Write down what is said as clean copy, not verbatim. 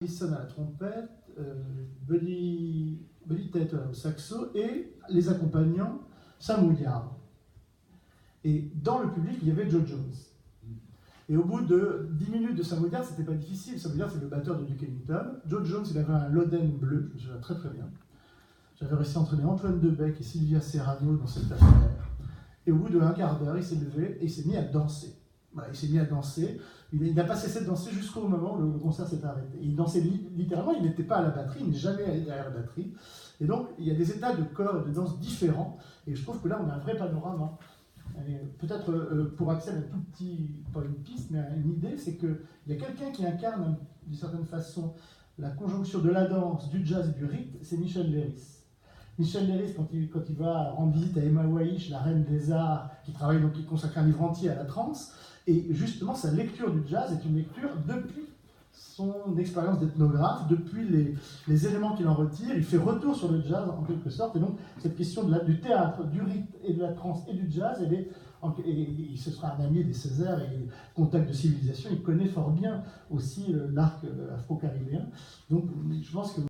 Harrison à la trompette, Buddy Tate au saxo et les accompagnants Sam Woodyard. Et dans le public, il y avait Joe Jones. Et au bout de 10 minutes de Sam Woodyard, c'était pas difficile. Sam Woodyard, c'est le batteur de Duke Ellington. Joe Jones, il avait un Loden bleu, je me souviens très très bien. J'avais réussi à entraîner Antoine Debec et Sylvia Serrano dans cette affaire. Et au bout d'un quart d'heure, il s'est levé et il s'est mis à danser. Voilà, il s'est mis à danser. Il n'a pas cessé de danser jusqu'au moment où le concert s'est arrêté. Il dansait littéralement, il n'était pas à la batterie, il n'est jamais allé derrière la batterie. Et donc, il y a des états de corps et de danse différents. Et je trouve que là, on a un vrai panorama. Peut-être pour Axel, un tout petit, pas une piste, mais une idée, c'est qu'il y a quelqu'un qui incarne, d'une certaine façon, la conjonction de la danse, du jazz et du rythme, c'est Michel Leiris. Michel Leiris, quand il va rendre visite à Emma Waish, la reine des arts, qui travaille donc, qui consacre un livre entier à la trance, et justement sa lecture du jazz est une lecture depuis son expérience d'ethnographe, depuis les éléments qu'il en retire, il fait retour sur le jazz en quelque sorte, et donc cette question du théâtre, du rythme et de la trance et du jazz, il se sera un ami des Césaires et contact de civilisation, il connaît fort bien aussi l'arc afro-caribéen, donc je pense que